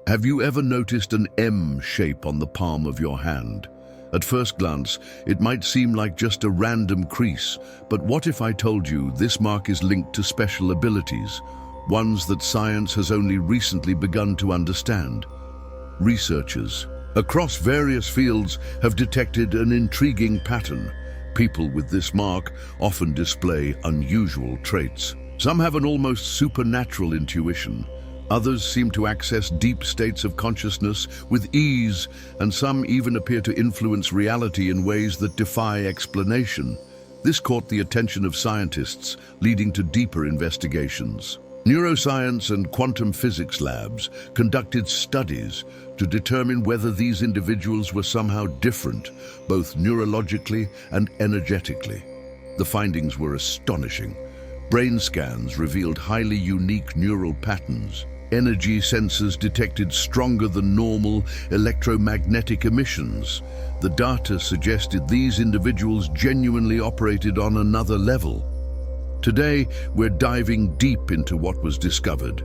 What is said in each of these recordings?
Have you ever noticed an M shape on the palm of your hand? At first glance, it might seem like just a random crease, but what if I told you this mark is linked to special abilities, ones that science has only recently begun to understand? Researchers across various fields have detected an intriguing pattern. People with this mark often display unusual traits. Some have an almost supernatural intuition. Others seem to access deep states of consciousness with ease, and some even appear to influence reality in ways that defy explanation. This caught the attention of scientists, leading to deeper investigations. Neuroscience and quantum physics labs conducted studies to determine whether these individuals were somehow different, both neurologically and energetically. The findings were astonishing. Brain scans revealed highly unique neural patterns. Energy sensors detected stronger than normal electromagnetic emissions. The data suggested these individuals genuinely operated on another level. Today, we're diving deep into what was discovered.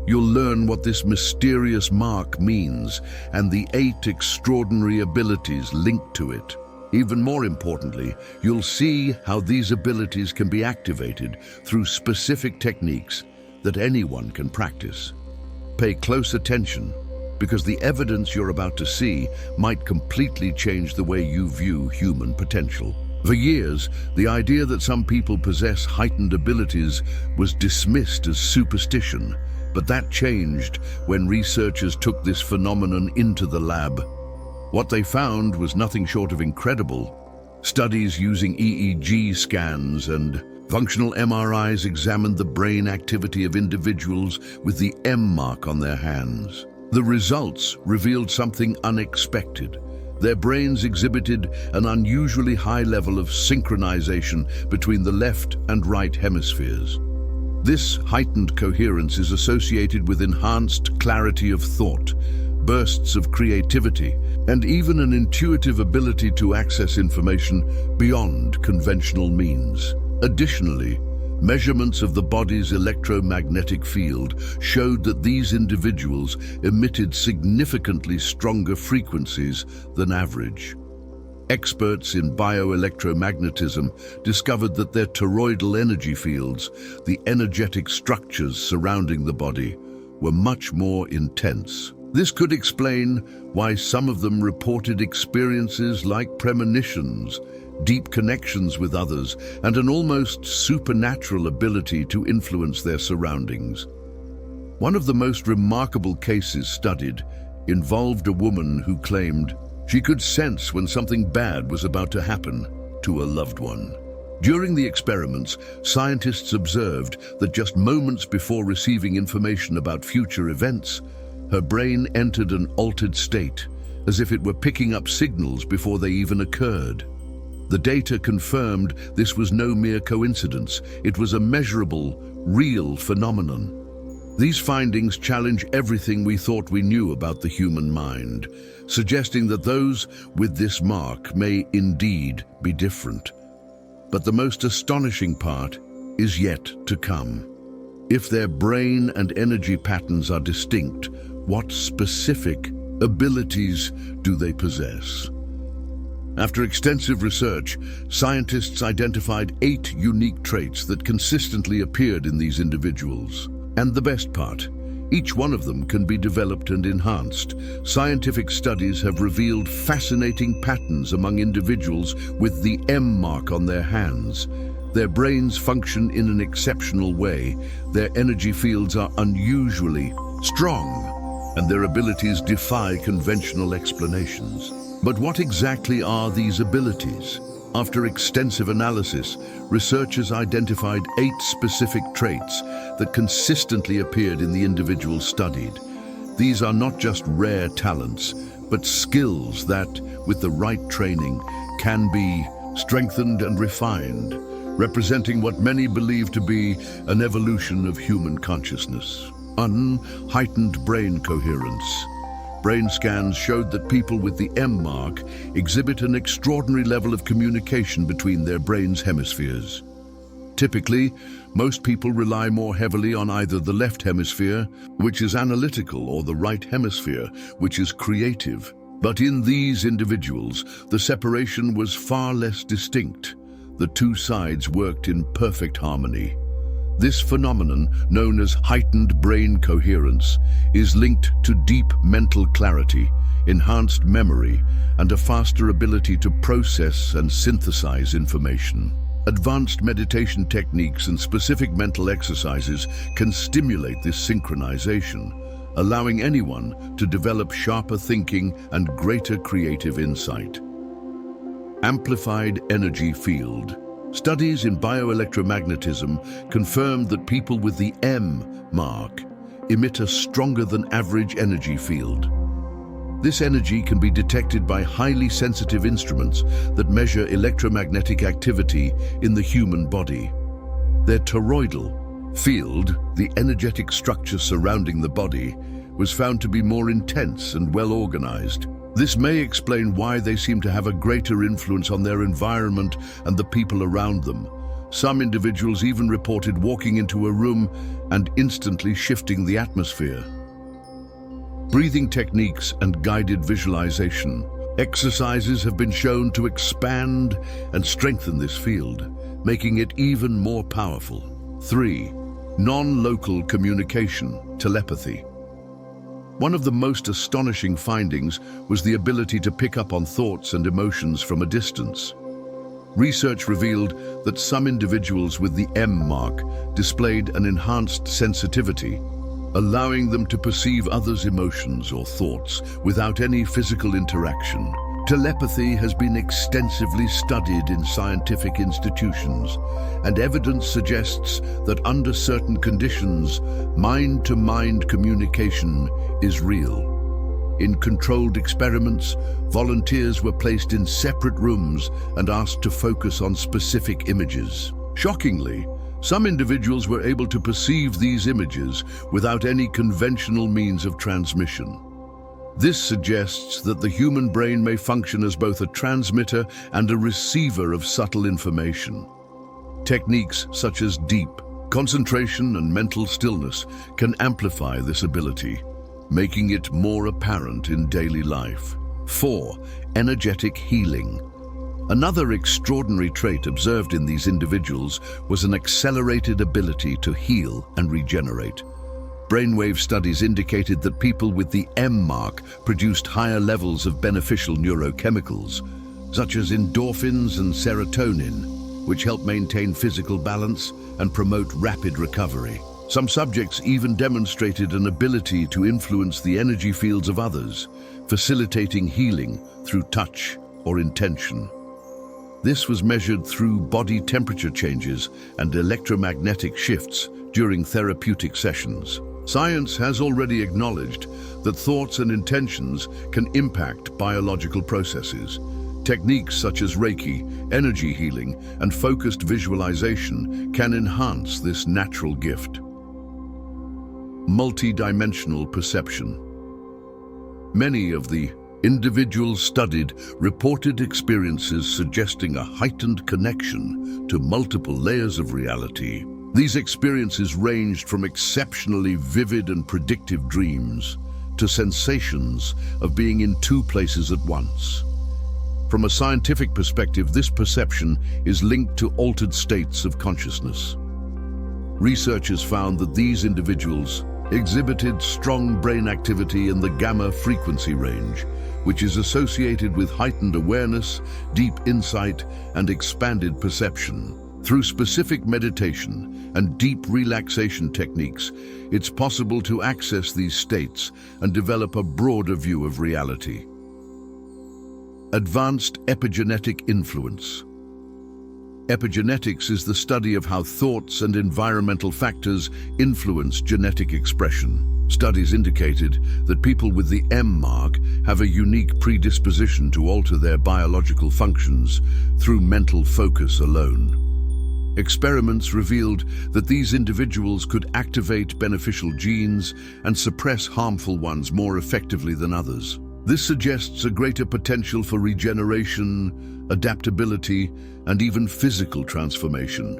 You'll learn what this mysterious mark means and the 8 extraordinary abilities linked to it. Even more importantly, you'll see how these abilities can be activated through specific techniques that anyone can practice. Pay close attention, because the evidence you're about to see might completely change the way you view human potential. For years, the idea that some people possess heightened abilities was dismissed as superstition, but that changed when researchers took this phenomenon into the lab. What they found was nothing short of incredible. Studies using EEG scans and functional MRIs examined the brain activity of individuals with the M mark on their hands. The results revealed something unexpected. Their brains exhibited an unusually high level of synchronization between the left and right hemispheres. This heightened coherence is associated with enhanced clarity of thought, bursts of creativity, and even an intuitive ability to access information beyond conventional means. Additionally, measurements of the body's electromagnetic field showed that these individuals emitted significantly stronger frequencies than average. Experts in bioelectromagnetism discovered that their toroidal energy fields, the energetic structures surrounding the body, were much more intense. This could explain why some of them reported experiences like premonitions, deep connections with others, and an almost supernatural ability to influence their surroundings. One of the most remarkable cases studied involved a woman who claimed she could sense when something bad was about to happen to a loved one. During the experiments, scientists observed that just moments before receiving information about future events, her brain entered an altered state, as if it were picking up signals before they even occurred. The data confirmed this was no mere coincidence. It was a measurable, real phenomenon. These findings challenge everything we thought we knew about the human mind, suggesting that those with this mark may indeed be different. But the most astonishing part is yet to come. If their brain and energy patterns are distinct, what specific abilities do they possess? After extensive research, scientists identified 8 unique traits that consistently appeared in these individuals. And the best part, each one of them can be developed and enhanced. Scientific studies have revealed fascinating patterns among individuals with the M mark on their hands. Their brains function in an exceptional way, their energy fields are unusually strong, and their abilities defy conventional explanations. But what exactly are these abilities? After extensive analysis, researchers identified 8 specific traits that consistently appeared in the individuals studied. These are not just rare talents, but skills that, with the right training, can be strengthened and refined, representing what many believe to be an evolution of human consciousness. Heightened brain coherence. Brain scans showed that people with the M mark exhibit an extraordinary level of communication between their brain's hemispheres. Typically, most people rely more heavily on either the left hemisphere, which is analytical, or the right hemisphere, which is creative. But in these individuals, the separation was far less distinct. The two sides worked in perfect harmony. This phenomenon, known as heightened brain coherence, is linked to deep mental clarity, enhanced memory, and a faster ability to process and synthesize information. Advanced meditation techniques and specific mental exercises can stimulate this synchronization, allowing anyone to develop sharper thinking and greater creative insight. Amplified energy field. Studies in bioelectromagnetism confirmed that people with the M mark emit a stronger than average energy field. This energy can be detected by highly sensitive instruments that measure electromagnetic activity in the human body. Their toroidal field, the energetic structure surrounding the body, was found to be more intense and well organized. This may explain why they seem to have a greater influence on their environment and the people around them. Some individuals even reported walking into a room and instantly shifting the atmosphere. Breathing techniques and guided visualization. Exercises have been shown to expand and strengthen this field, making it even more powerful. 3. Non-local communication, telepathy. One of the most astonishing findings was the ability to pick up on thoughts and emotions from a distance. Research revealed that some individuals with the M mark displayed an enhanced sensitivity, allowing them to perceive others' emotions or thoughts without any physical interaction. Telepathy has been extensively studied in scientific institutions, and evidence suggests that under certain conditions, mind-to-mind communication is real. In controlled experiments, volunteers were placed in separate rooms and asked to focus on specific images. Shockingly, some individuals were able to perceive these images without any conventional means of transmission. This suggests that the human brain may function as both a transmitter and a receiver of subtle information. Techniques such as deep concentration and mental stillness can amplify this ability, making it more apparent in daily life. 4. Energetic healing. Another extraordinary trait observed in these individuals was an accelerated ability to heal and regenerate. Brainwave studies indicated that people with the M mark produced higher levels of beneficial neurochemicals, such as endorphins and serotonin, which help maintain physical balance and promote rapid recovery. Some subjects even demonstrated an ability to influence the energy fields of others, facilitating healing through touch or intention. This was measured through body temperature changes and electromagnetic shifts during therapeutic sessions. Science has already acknowledged that thoughts and intentions can impact biological processes. Techniques such as Reiki, energy healing, and focused visualization can enhance this natural gift. Multidimensional perception. Many of the individuals studied reported experiences suggesting a heightened connection to multiple layers of reality. These experiences ranged from exceptionally vivid and predictive dreams to sensations of being in two places at once. From a scientific perspective, this perception is linked to altered states of consciousness. Researchers found that these individuals exhibited strong brain activity in the gamma frequency range, which is associated with heightened awareness, deep insight, and expanded perception. Through specific meditation and deep relaxation techniques, it's possible to access these states and develop a broader view of reality. Advanced epigenetic influence. Epigenetics is the study of how thoughts and environmental factors influence genetic expression. Studies indicated that people with the M mark have a unique predisposition to alter their biological functions through mental focus alone. Experiments revealed that these individuals could activate beneficial genes and suppress harmful ones more effectively than others. This suggests a greater potential for regeneration, adaptability, and even physical transformation.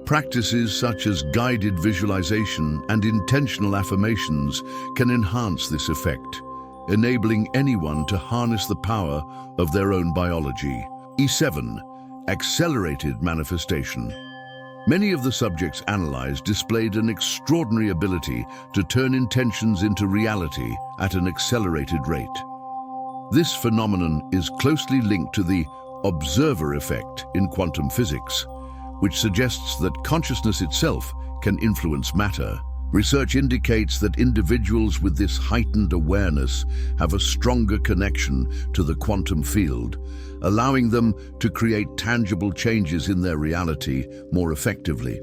Practices such as guided visualization and intentional affirmations can enhance this effect, enabling anyone to harness the power of their own biology. E7. Accelerated manifestation. Many of the subjects analyzed displayed an extraordinary ability to turn intentions into reality at an accelerated rate. This phenomenon is closely linked to the observer effect in quantum physics, which suggests that consciousness itself can influence matter. Research indicates that individuals with this heightened awareness have a stronger connection to the quantum field, allowing them to create tangible changes in their reality more effectively.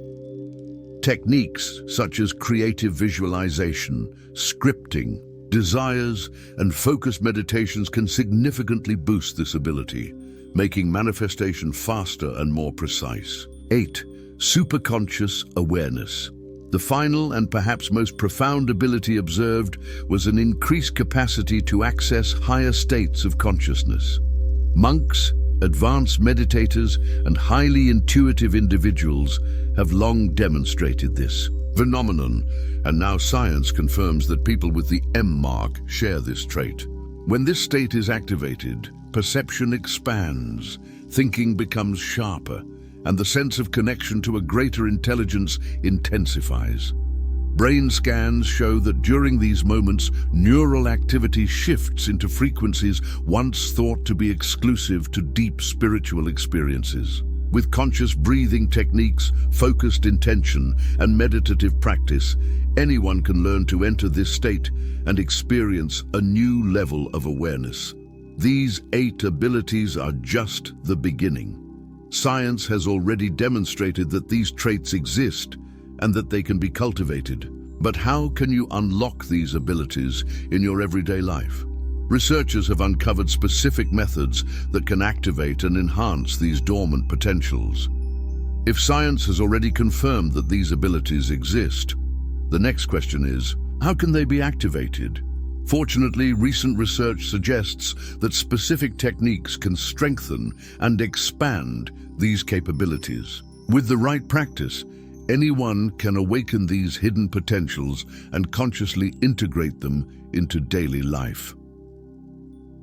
Techniques such as creative visualization, scripting, desires, and focused meditations can significantly boost this ability, making manifestation faster and more precise. 8. Superconscious awareness. The final and perhaps most profound ability observed was an increased capacity to access higher states of consciousness. Monks, advanced meditators, and highly intuitive individuals have long demonstrated this phenomenon, and now science confirms that people with the M mark share this trait. When this state is activated, perception expands, thinking becomes sharper, and the sense of connection to a greater intelligence intensifies. Brain scans show that during these moments, neural activity shifts into frequencies once thought to be exclusive to deep spiritual experiences. With conscious breathing techniques, focused intention, and meditative practice, anyone can learn to enter this state and experience a new level of awareness. These 8 abilities are just the beginning. Science has already demonstrated that these traits exist and that they can be cultivated. But how can you unlock these abilities in your everyday life? Researchers have uncovered specific methods that can activate and enhance these dormant potentials. If science has already confirmed that these abilities exist, the next question is, how can they be activated? Fortunately, recent research suggests that specific techniques can strengthen and expand these capabilities. With the right practice, anyone can awaken these hidden potentials and consciously integrate them into daily life.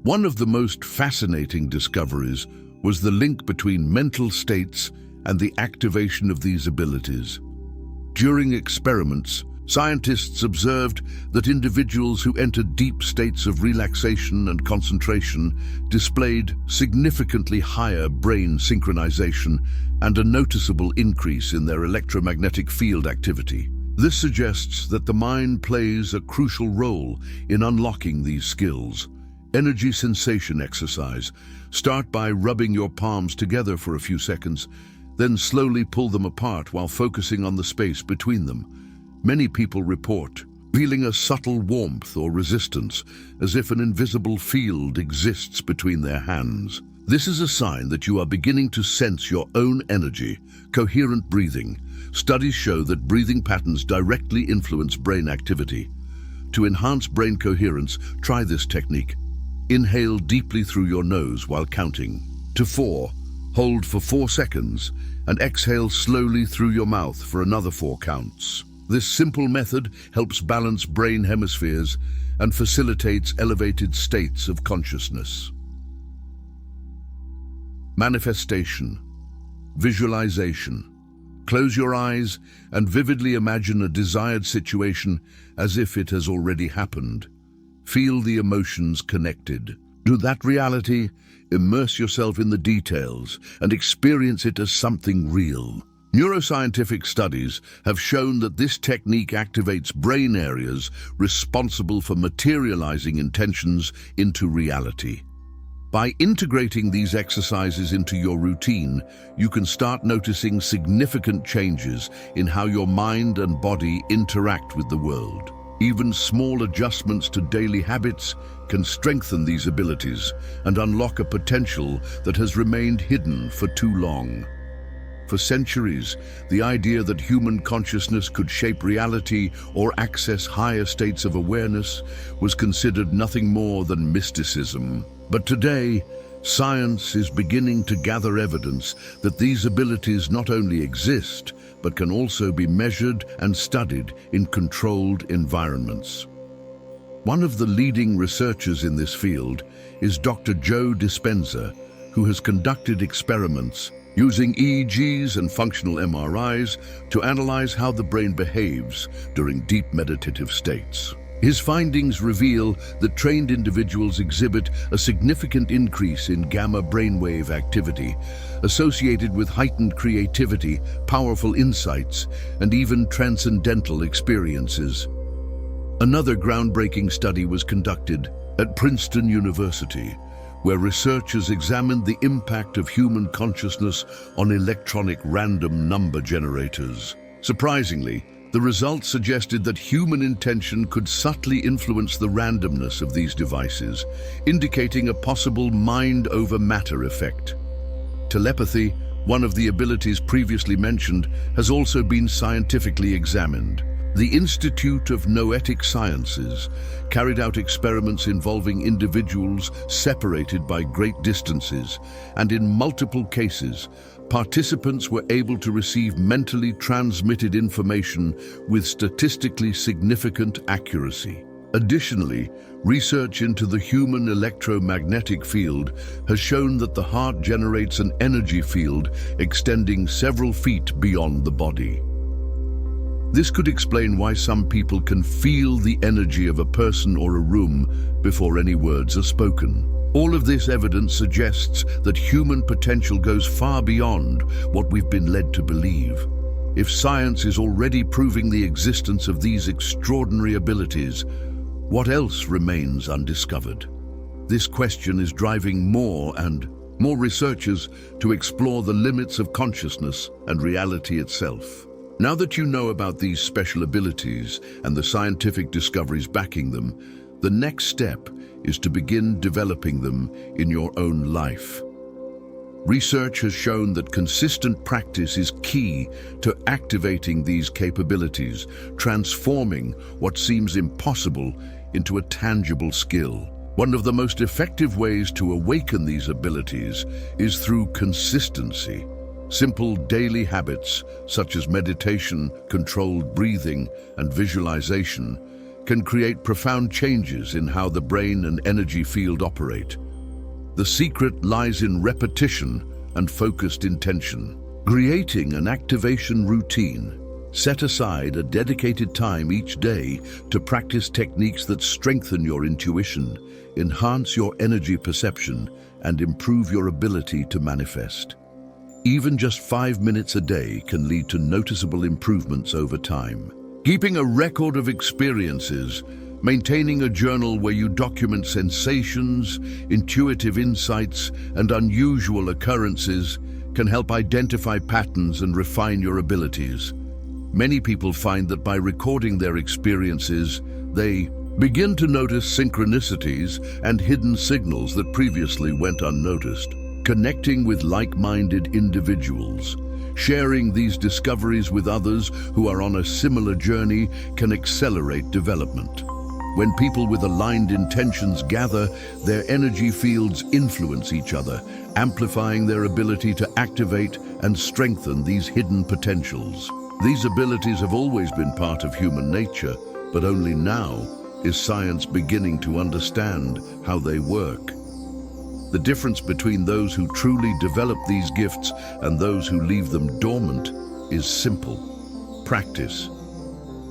One of the most fascinating discoveries was the link between mental states and the activation of these abilities. During experiments, scientists observed that individuals who entered deep states of relaxation and concentration displayed significantly higher brain synchronization and a noticeable increase in their electromagnetic field activity. This suggests that the mind plays a crucial role in unlocking these skills. Energy sensation exercise. Start by rubbing your palms together for a few seconds, then slowly pull them apart while focusing on the space between them. Many people report feeling a subtle warmth or resistance, as if an invisible field exists between their hands. This is a sign that you are beginning to sense your own energy. Coherent breathing. Studies show that breathing patterns directly influence brain activity. To enhance brain coherence, try this technique. Inhale deeply through your nose while counting to 4. Hold for 4 seconds and exhale slowly through your mouth for another 4 counts. This simple method helps balance brain hemispheres and facilitates elevated states of consciousness. Manifestation. Visualization. Close your eyes and vividly imagine a desired situation as if it has already happened. Feel the emotions connected to that reality, immerse yourself in the details, and experience it as something real. Neuroscientific studies have shown that this technique activates brain areas responsible for materializing intentions into reality. By integrating these exercises into your routine, you can start noticing significant changes in how your mind and body interact with the world. Even small adjustments to daily habits can strengthen these abilities and unlock a potential that has remained hidden for too long. For centuries, the idea that human consciousness could shape reality or access higher states of awareness was considered nothing more than mysticism. But today, science is beginning to gather evidence that these abilities not only exist, but can also be measured and studied in controlled environments. One of the leading researchers in this field is Dr. Joe Dispenza, who has conducted experiments using EEGs and functional MRIs to analyze how the brain behaves during deep meditative states. His findings reveal that trained individuals exhibit a significant increase in gamma brainwave activity, associated with heightened creativity, powerful insights, and even transcendental experiences. Another groundbreaking study was conducted at Princeton University, where researchers examined the impact of human consciousness on electronic random number generators. Surprisingly, the results suggested that human intention could subtly influence the randomness of these devices, indicating a possible mind-over-matter effect. Telepathy, one of the abilities previously mentioned, has also been scientifically examined. The Institute of Noetic Sciences carried out experiments involving individuals separated by great distances, and in multiple cases, participants were able to receive mentally transmitted information with statistically significant accuracy. Additionally, research into the human electromagnetic field has shown that the heart generates an energy field extending several feet beyond the body. This could explain why some people can feel the energy of a person or a room before any words are spoken. All of this evidence suggests that human potential goes far beyond what we've been led to believe. If science is already proving the existence of these extraordinary abilities, what else remains undiscovered? This question is driving more and more researchers to explore the limits of consciousness and reality itself. Now that you know about these special abilities and the scientific discoveries backing them, the next step is to begin developing them in your own life. Research has shown that consistent practice is key to activating these capabilities, transforming what seems impossible into a tangible skill. One of the most effective ways to awaken these abilities is through consistency. Simple daily habits, such as meditation, controlled breathing, and visualization, can create profound changes in how the brain and energy field operate. The secret lies in repetition and focused intention. Creating an activation routine. Set aside a dedicated time each day to practice techniques that strengthen your intuition, enhance your energy perception, and improve your ability to manifest. Even just 5 minutes a day can lead to noticeable improvements over time. Keeping a record of experiences, maintaining a journal where you document sensations, intuitive insights, and unusual occurrences can help identify patterns and refine your abilities. Many people find that by recording their experiences, they begin to notice synchronicities and hidden signals that previously went unnoticed. Connecting with like-minded individuals, sharing these discoveries with others who are on a similar journey can accelerate development. When people with aligned intentions gather, their energy fields influence each other, amplifying their ability to activate and strengthen these hidden potentials. These abilities have always been part of human nature, but only now is science beginning to understand how they work. The difference between those who truly develop these gifts and those who leave them dormant is simple: practice.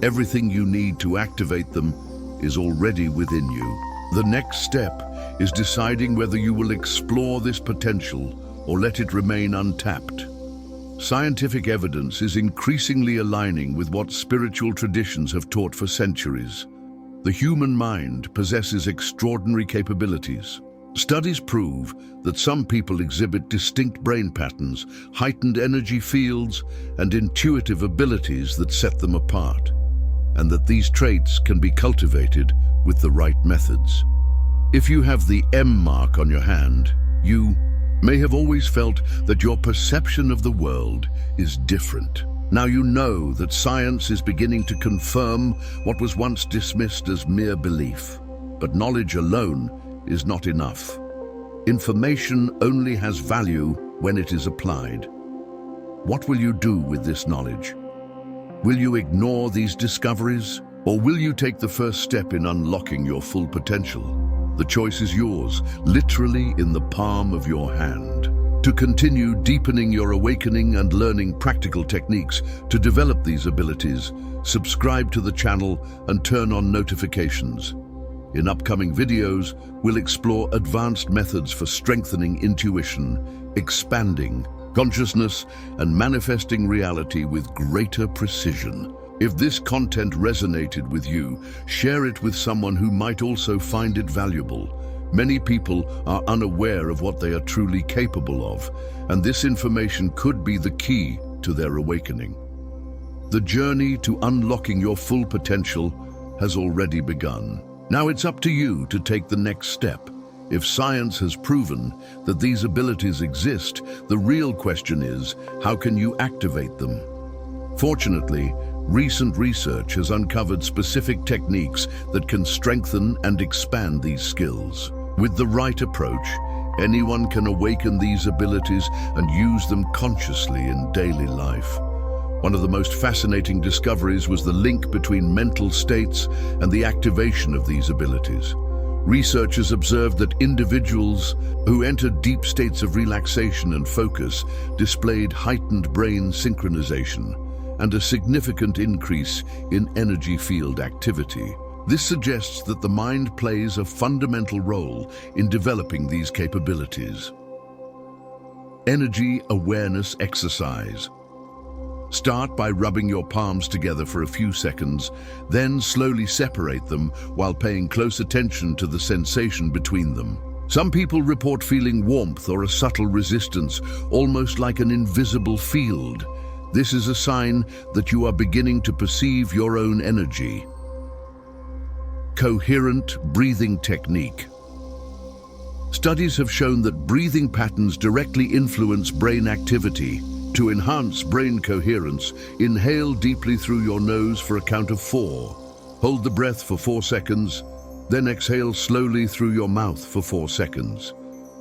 Everything you need to activate them is already within you. The next step is deciding whether you will explore this potential or let it remain untapped. Scientific evidence is increasingly aligning with what spiritual traditions have taught for centuries. The human mind possesses extraordinary capabilities. Studies prove that some people exhibit distinct brain patterns, heightened energy fields, and intuitive abilities that set them apart, and that these traits can be cultivated with the right methods. If you have the M mark on your hand, you may have always felt that your perception of the world is different. Now you know that science is beginning to confirm what was once dismissed as mere belief. But knowledge alone is not enough. Information only has value when it is applied. What will you do with this knowledge? Will you ignore these discoveries? Or will you take the first step in unlocking your full potential? The choice is yours, literally in the palm of your hand. To continue deepening your awakening and learning practical techniques to develop these abilities, subscribe to the channel and turn on notifications. In upcoming videos, we'll explore advanced methods for strengthening intuition, expanding consciousness, and manifesting reality with greater precision. If this content resonated with you, share it with someone who might also find it valuable. Many people are unaware of what they are truly capable of, and this information could be the key to their awakening. The journey to unlocking your full potential has already begun. Now it's up to you to take the next step. If science has proven that these abilities exist, the real question is, how can you activate them? Fortunately, recent research has uncovered specific techniques that can strengthen and expand these skills. With the right approach, anyone can awaken these abilities and use them consciously in daily life. One of the most fascinating discoveries was the link between mental states and the activation of these abilities. Researchers observed that individuals who entered deep states of relaxation and focus displayed heightened brain synchronization and a significant increase in energy field activity. This suggests that the mind plays a fundamental role in developing these capabilities. Energy awareness exercise. Start by rubbing your palms together for a few seconds, then slowly separate them while paying close attention to the sensation between them. Some people report feeling warmth or a subtle resistance, almost like an invisible field. This is a sign that you are beginning to perceive your own energy. Coherent breathing technique. Studies have shown that breathing patterns directly influence brain activity. To enhance brain coherence, inhale deeply through your nose for a count of 4. Hold the breath for 4 seconds, then exhale slowly through your mouth for 4 seconds.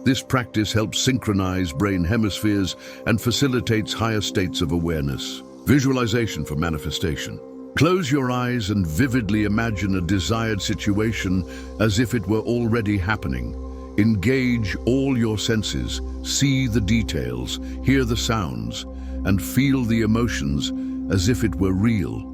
This practice helps synchronize brain hemispheres and facilitates higher states of awareness. Visualization for manifestation. Close your eyes and vividly imagine a desired situation as if it were already happening. Engage all your senses, see the details, hear the sounds, and feel the emotions as if it were real.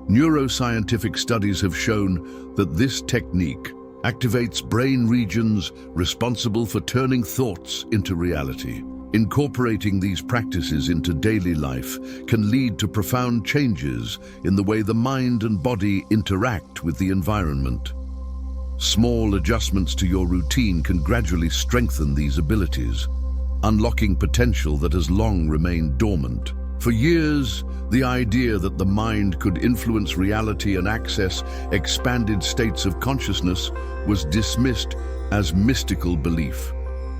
Neuroscientific studies have shown that this technique activates brain regions responsible for turning thoughts into reality. Incorporating these practices into daily life can lead to profound changes in the way the mind and body interact with the environment. Small adjustments to your routine can gradually strengthen these abilities, unlocking potential that has long remained dormant. For years, the idea that the mind could influence reality and access expanded states of consciousness was dismissed as mystical belief.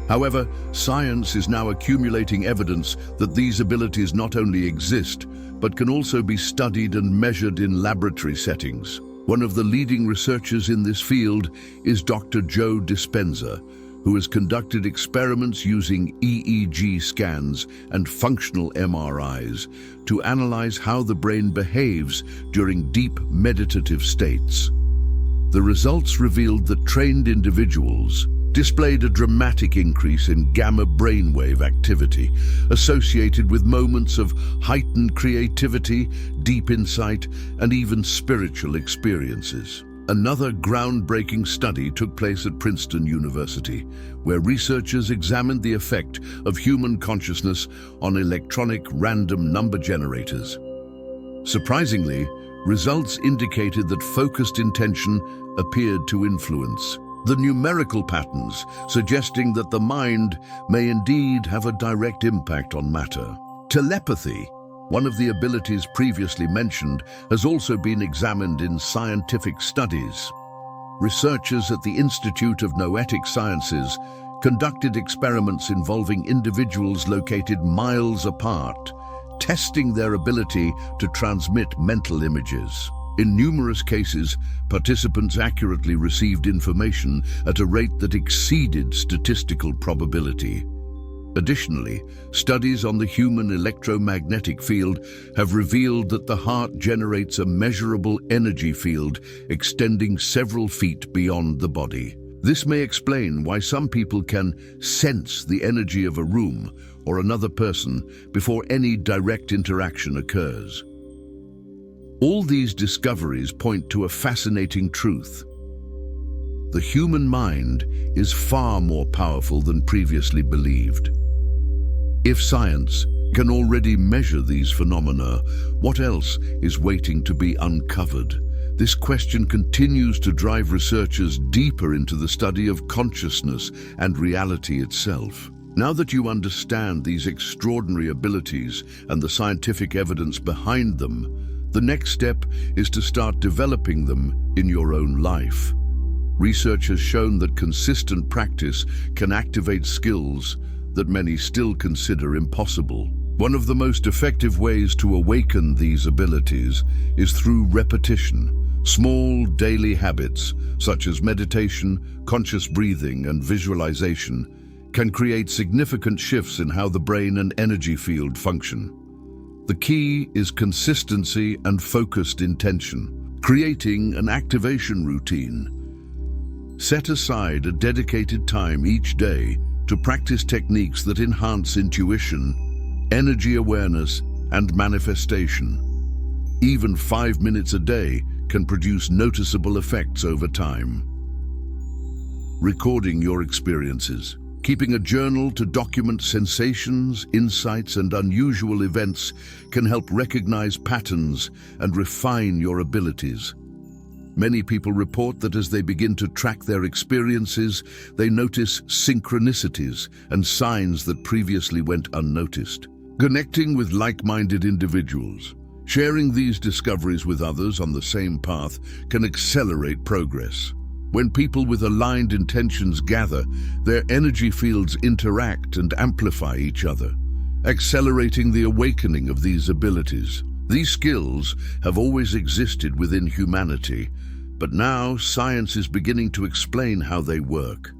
However, science is now accumulating evidence that these abilities not only exist, but can also be studied and measured in laboratory settings. One of the leading researchers in this field is Dr. Joe Dispenza, who has conducted experiments using EEG scans and functional MRIs to analyze how the brain behaves during deep meditative states. The results revealed that trained individuals displayed a dramatic increase in gamma brainwave activity associated with moments of heightened creativity, deep insight, and even spiritual experiences. Another groundbreaking study took place at Princeton University, where researchers examined the effect of human consciousness on electronic random number generators. Surprisingly, results indicated that focused intention appeared to influence the numerical patterns, suggesting that the mind may indeed have a direct impact on matter. Telepathy, one of the abilities previously mentioned, has also been examined in scientific studies. Researchers at the Institute of Noetic Sciences conducted experiments involving individuals located miles apart, testing their ability to transmit mental images. In numerous cases, participants accurately received information at a rate that exceeded statistical probability. Additionally, studies on the human electromagnetic field have revealed that the heart generates a measurable energy field extending several feet beyond the body. This may explain why some people can sense the energy of a room or another person before any direct interaction occurs. All these discoveries point to a fascinating truth. The human mind is far more powerful than previously believed. If science can already measure these phenomena, what else is waiting to be uncovered? This question continues to drive researchers deeper into the study of consciousness and reality itself. Now that you understand these extraordinary abilities and the scientific evidence behind them, the next step is to start developing them in your own life. Research has shown that consistent practice can activate skills that many still consider impossible. One of the most effective ways to awaken these abilities is through repetition. Small daily habits, such as meditation, conscious breathing, and visualization, can create significant shifts in how the brain and energy field function. The key is consistency and focused intention. Creating an activation routine. Set aside a dedicated time each day to practice techniques that enhance intuition, energy awareness, and manifestation. Even 5 minutes a day can produce noticeable effects over time. Recording your experiences. Keeping a journal to document sensations, insights, and unusual events can help recognize patterns and refine your abilities. Many people report that as they begin to track their experiences, they notice synchronicities and signs that previously went unnoticed. Connecting with like-minded individuals. Sharing these discoveries with others on the same path can accelerate progress. When people with aligned intentions gather, their energy fields interact and amplify each other, accelerating the awakening of these abilities. These skills have always existed within humanity, but now science is beginning to explain how they work.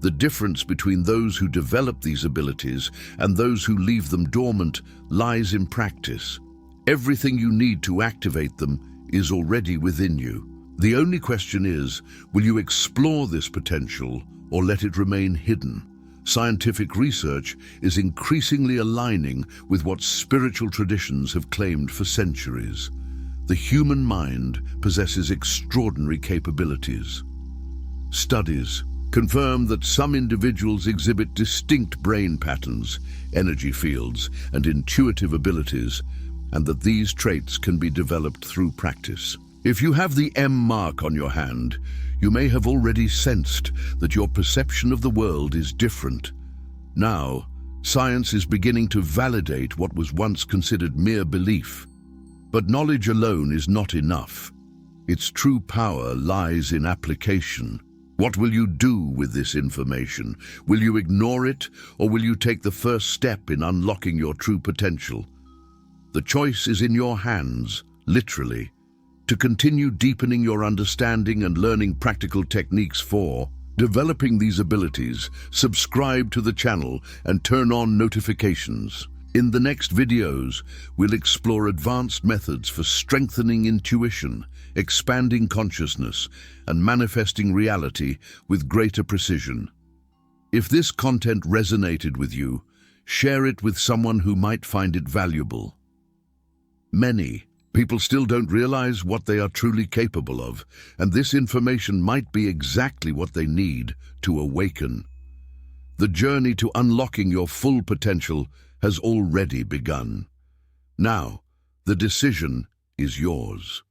The difference between those who develop these abilities and those who leave them dormant lies in practice. Everything you need to activate them is already within you. The only question is, will you explore this potential or let it remain hidden? Scientific research is increasingly aligning with what spiritual traditions have claimed for centuries. The human mind possesses extraordinary capabilities. Studies confirm that some individuals exhibit distinct brain patterns, energy fields, and intuitive abilities, and that these traits can be developed through practice. If you have the M mark on your hand, you may have already sensed that your perception of the world is different. Now, science is beginning to validate what was once considered mere belief. But knowledge alone is not enough. Its true power lies in application. What will you do with this information? Will you ignore it, or will you take the first step in unlocking your true potential? The choice is in your hands, literally. To continue deepening your understanding and learning practical techniques for developing these abilities, subscribe to the channel and turn on notifications. In the next videos, we'll explore advanced methods for strengthening intuition, expanding consciousness, and manifesting reality with greater precision. If this content resonated with you, share it with someone who might find it valuable. Many people still don't realize what they are truly capable of, and this information might be exactly what they need to awaken. The journey to unlocking your full potential has already begun. Now, the decision is yours.